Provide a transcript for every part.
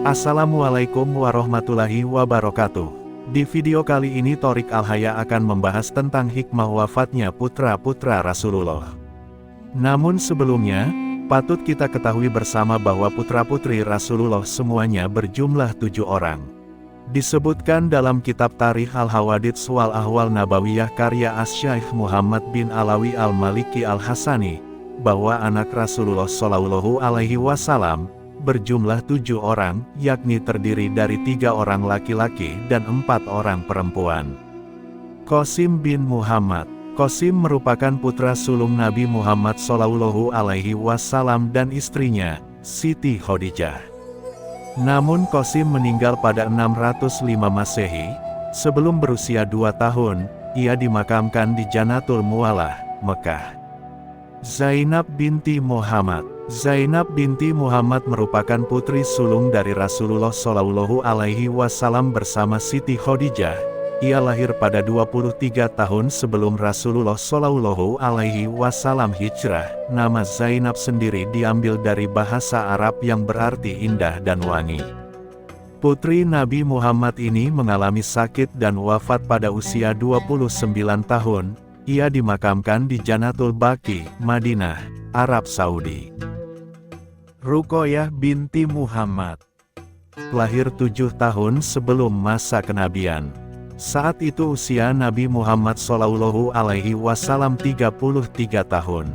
Assalamualaikum warahmatullahi wabarakatuh. Di video kali ini Thoriq Al-Haya akan membahas tentang hikmah wafatnya putra-putra Rasulullah. Namun sebelumnya, patut kita ketahui bersama bahwa putra-putri Rasulullah semuanya berjumlah 7 orang. Disebutkan dalam kitab Tarikh Al-Hawadits wal Ahwal Nabawiyah karya Asy-Syaikh Muhammad bin Alawi Al-Maliki Al-Hasani, bahwa anak Rasulullah Shallallahu Alaihi Wasallam berjumlah 7 orang, yakni terdiri dari 3 orang laki-laki dan 4 orang perempuan. Qasim bin Muhammad. Qasim merupakan putra sulung Nabi Muhammad Shallallahu Alaihi Wasallam dan istrinya, Siti Khadijah. Namun Qasim meninggal pada 605 Masehi, sebelum berusia 2 tahun, ia dimakamkan di Janatul Mu'allah, Mekah. Zainab binti Muhammad. Zainab binti Muhammad merupakan putri sulung dari Rasulullah Shallallahu Alaihi Wasallam bersama Siti Khadijah. Ia lahir pada 23 tahun sebelum Rasulullah Shallallahu Alaihi Wasallam hijrah. Nama Zainab sendiri diambil dari bahasa Arab yang berarti indah dan wangi. Putri Nabi Muhammad ini mengalami sakit dan wafat pada usia 29 tahun. Ia dimakamkan di Janatul Baqi, Madinah, Arab Saudi. Ruqayyah binti Muhammad. Lahir 7 tahun sebelum masa kenabian. Saat itu usia Nabi Muhammad Shallallahu Alaihi Wasallam 33 tahun.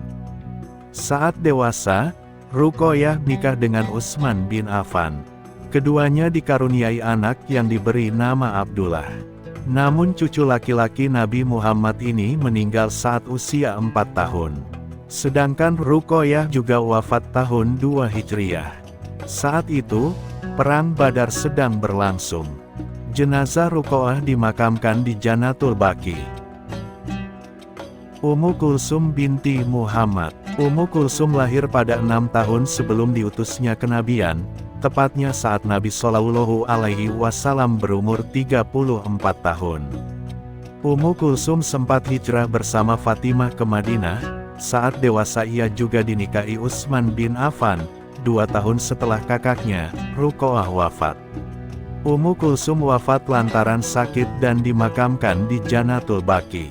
Saat dewasa, Ruqayyah nikah dengan Utsman bin Affan. Keduanya dikaruniai anak yang diberi nama Abdullah. Namun cucu laki-laki Nabi Muhammad ini meninggal saat usia 4 tahun. Sedangkan Ruqayyah juga wafat tahun 2 Hijriah. Saat itu, Perang Badar sedang berlangsung. Jenazah Ruqayyah dimakamkan di Janatul Baqi. Ummu Kulsum binti Muhammad. Ummu Kulsum lahir pada 6 tahun sebelum diutusnya kenabian, tepatnya saat Nabi Shallallahu Alaihi Wasallam berumur 34 tahun. Ummu Kulsum sempat hijrah bersama Fatimah ke Madinah. Saat dewasa ia juga dinikahi Utsman bin Affan, 2 tahun setelah kakaknya, Ruqayyah wafat. Ummu Kulsum wafat lantaran sakit dan dimakamkan di Janatul Baqi.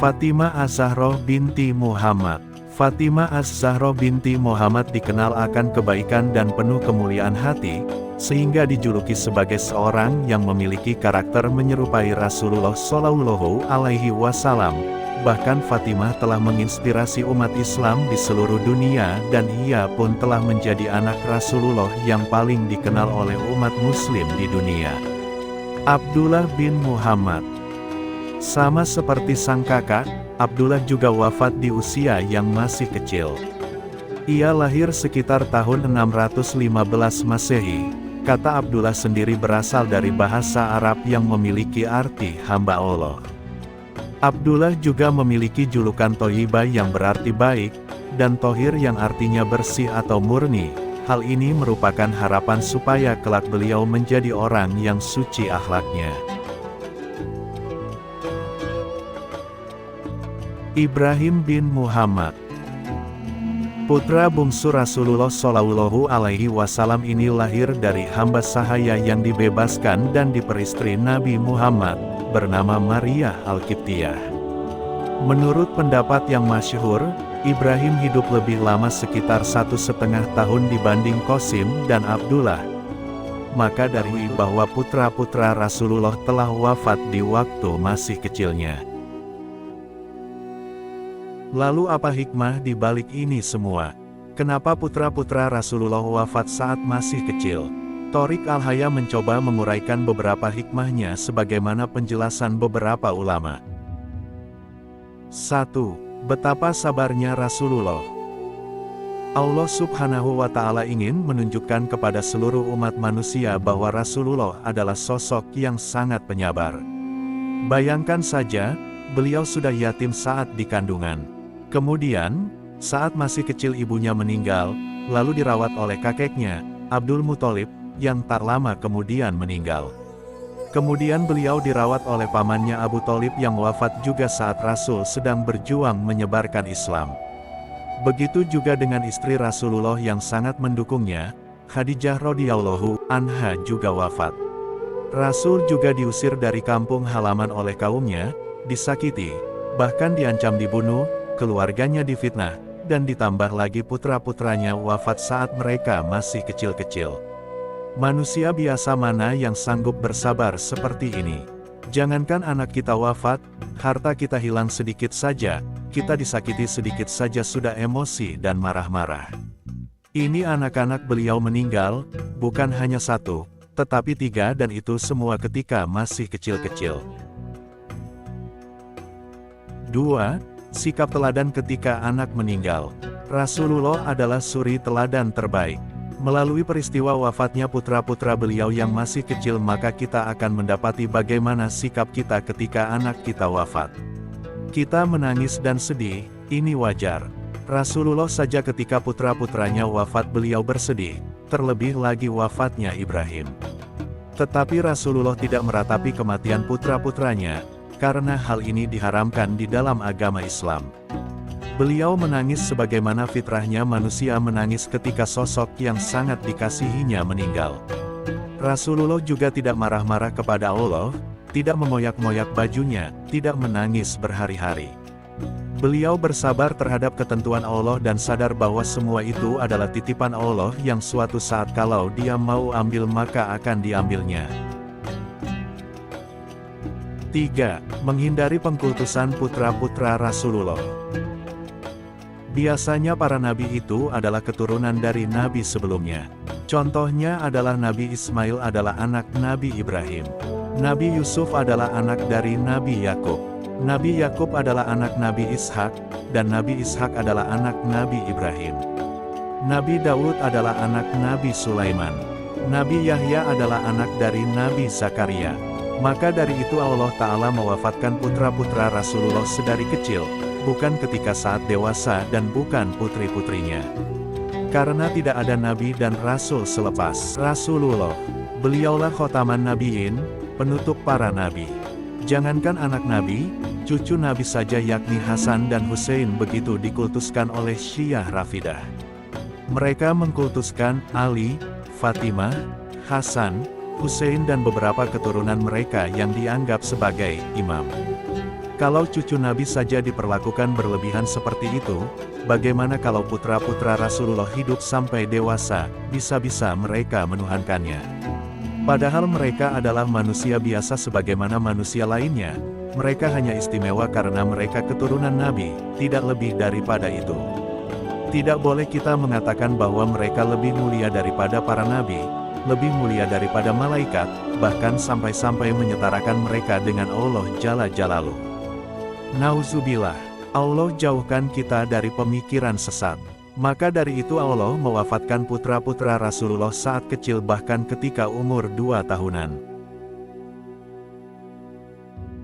Fatimah Az-Zahra binti Muhammad. Fatimah Az-Zahra binti Muhammad dikenal akan kebaikan dan penuh kemuliaan hati, sehingga dijuluki sebagai seorang yang memiliki karakter menyerupai Rasulullah Shallallahu Alaihi Wasallam. Bahkan Fatimah telah menginspirasi umat Islam di seluruh dunia dan ia pun telah menjadi anak Rasulullah yang paling dikenal oleh umat Muslim di dunia. Abdullah bin Muhammad. Sama seperti sang kakak, Abdullah juga wafat di usia yang masih kecil. Ia lahir sekitar tahun 615 Masehi. Kata Abdullah sendiri berasal dari bahasa Arab yang memiliki arti hamba Allah. Abdullah juga memiliki julukan Thoyibah yang berarti baik, dan Thohir yang artinya bersih atau murni. Hal ini merupakan harapan supaya kelak beliau menjadi orang yang suci akhlaknya. Ibrahim bin Muhammad. Putra bungsu Rasulullah Shallallahu Alaihi Wasallam ini lahir dari hamba sahaya yang dibebaskan dan diperistri Nabi Muhammad, bernama Maria Al-Qibtiyah. Menurut pendapat yang masyhur, Ibrahim hidup lebih lama sekitar 1,5 tahun dibanding Qasim dan Abdullah. Maka dari bahwa putra-putra Rasulullah telah wafat di waktu masih kecilnya. Lalu apa hikmah di balik ini semua? Kenapa putra-putra Rasulullah wafat saat masih kecil? Thoriq Al-Haya mencoba menguraikan beberapa hikmahnya sebagaimana penjelasan beberapa ulama. 1. Betapa sabarnya Rasulullah. Allah Subhanahu wa Ta'ala ingin menunjukkan kepada seluruh umat manusia bahwa Rasulullah adalah sosok yang sangat penyabar. Bayangkan saja, beliau sudah yatim saat di kandungan. Kemudian, saat masih kecil ibunya meninggal, lalu dirawat oleh kakeknya, Abdul Muthalib, yang tak lama kemudian meninggal. Kemudian beliau dirawat oleh pamannya Abu Thalib yang wafat juga saat Rasul sedang berjuang menyebarkan Islam. Begitu juga dengan istri Rasulullah yang sangat mendukungnya, Khadijah radhiyallahu anha juga wafat. Rasul juga diusir dari kampung halaman oleh kaumnya, disakiti, bahkan diancam dibunuh, keluarganya difitnah, dan ditambah lagi putra-putranya wafat saat mereka masih kecil-kecil. Manusia biasa mana yang sanggup bersabar seperti ini? Jangankan anak kita wafat, harta kita hilang sedikit saja, kita disakiti sedikit saja sudah emosi dan marah-marah. Ini anak-anak beliau meninggal, bukan hanya satu, tetapi 3 dan itu semua ketika masih kecil-kecil. 2. Sikap teladan ketika anak meninggal. Rasulullah adalah suri teladan terbaik. Melalui peristiwa wafatnya putra-putra beliau yang masih kecil maka kita akan mendapati bagaimana sikap kita ketika anak kita wafat. Kita menangis dan sedih, ini wajar. Rasulullah saja ketika putra-putranya wafat beliau bersedih, terlebih lagi wafatnya Ibrahim. Tetapi Rasulullah tidak meratapi kematian putra-putranya, karena hal ini diharamkan di dalam agama Islam. Beliau menangis sebagaimana fitrahnya manusia menangis ketika sosok yang sangat dikasihinya meninggal. Rasulullah juga tidak marah-marah kepada Allah, tidak memoyak-moyak bajunya, tidak menangis berhari-hari. Beliau bersabar terhadap ketentuan Allah dan sadar bahwa semua itu adalah titipan Allah yang suatu saat kalau Dia mau ambil maka akan diambilnya. 3. Menghindari pengkultusan putra-putra Rasulullah. Biasanya para nabi itu adalah keturunan dari nabi sebelumnya. Contohnya adalah Nabi Ismail adalah anak Nabi Ibrahim. Nabi Yusuf adalah anak dari Nabi Yakub. Nabi Yakub adalah anak Nabi Ishak, dan Nabi Ishak adalah anak Nabi Ibrahim. Nabi Daud adalah anak Nabi Sulaiman. Nabi Yahya adalah anak dari Nabi Zakaria. Maka dari itu Allah Ta'ala mewafatkan putra-putra Rasulullah sedari kecil, bukan ketika saat dewasa dan bukan putri-putrinya. Karena tidak ada nabi dan rasul selepas Rasulullah. Beliaulah khotaman nabiyin, penutup para nabi. Jangankan anak nabi, cucu nabi saja yakni Hasan dan Hussein begitu dikultuskan oleh Syiah Rafidah. Mereka mengkultuskan Ali, Fatimah, Hasan, Hussein dan beberapa keturunan mereka yang dianggap sebagai imam. Kalau cucu Nabi saja diperlakukan berlebihan seperti itu, bagaimana kalau putra-putra Rasulullah hidup sampai dewasa, bisa-bisa mereka menuhankannya. Padahal mereka adalah manusia biasa sebagaimana manusia lainnya, mereka hanya istimewa karena mereka keturunan Nabi, tidak lebih daripada itu. Tidak boleh kita mengatakan bahwa mereka lebih mulia daripada para Nabi, lebih mulia daripada malaikat, bahkan sampai-sampai menyetarakan mereka dengan Allah Jalla Jalaluh. Nauzubillah, Allah jauhkan kita dari pemikiran sesat. Maka dari itu Allah mewafatkan putra-putra Rasulullah saat kecil bahkan ketika umur 2 tahunan.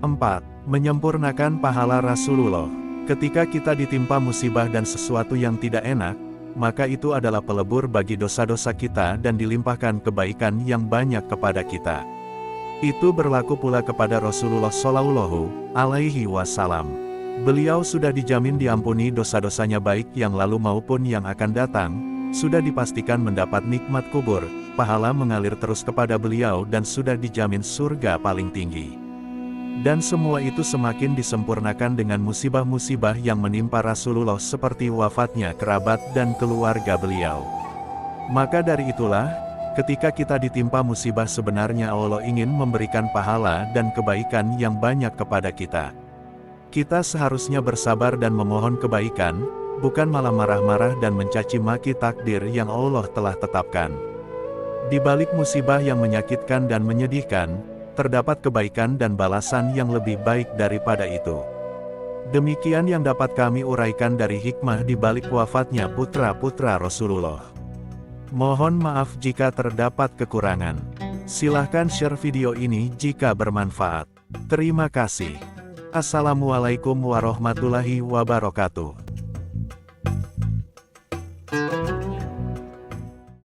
4. Menyempurnakan pahala Rasulullah. Ketika kita ditimpa musibah dan sesuatu yang tidak enak, maka itu adalah pelebur bagi dosa-dosa kita dan dilimpahkan kebaikan yang banyak kepada kita. Itu berlaku pula kepada Rasulullah Shallallahu Alaihi Wasallam. Beliau sudah dijamin diampuni dosa-dosanya baik yang lalu maupun yang akan datang, sudah dipastikan mendapat nikmat kubur, pahala mengalir terus kepada beliau dan sudah dijamin surga paling tinggi. Dan semua itu semakin disempurnakan dengan musibah-musibah yang menimpa Rasulullah seperti wafatnya kerabat dan keluarga beliau. Maka dari itulah, ketika kita ditimpa musibah sebenarnya Allah ingin memberikan pahala dan kebaikan yang banyak kepada kita. Kita seharusnya bersabar dan memohon kebaikan, bukan malah marah-marah dan mencaci maki takdir yang Allah telah tetapkan. Di balik musibah yang menyakitkan dan menyedihkan, terdapat kebaikan dan balasan yang lebih baik daripada itu. Demikian yang dapat kami uraikan dari hikmah di balik wafatnya putra-putra Rasulullah. Mohon maaf jika terdapat kekurangan. Silahkan share video ini jika bermanfaat. Terima kasih. Assalamualaikum warahmatullahi wabarakatuh.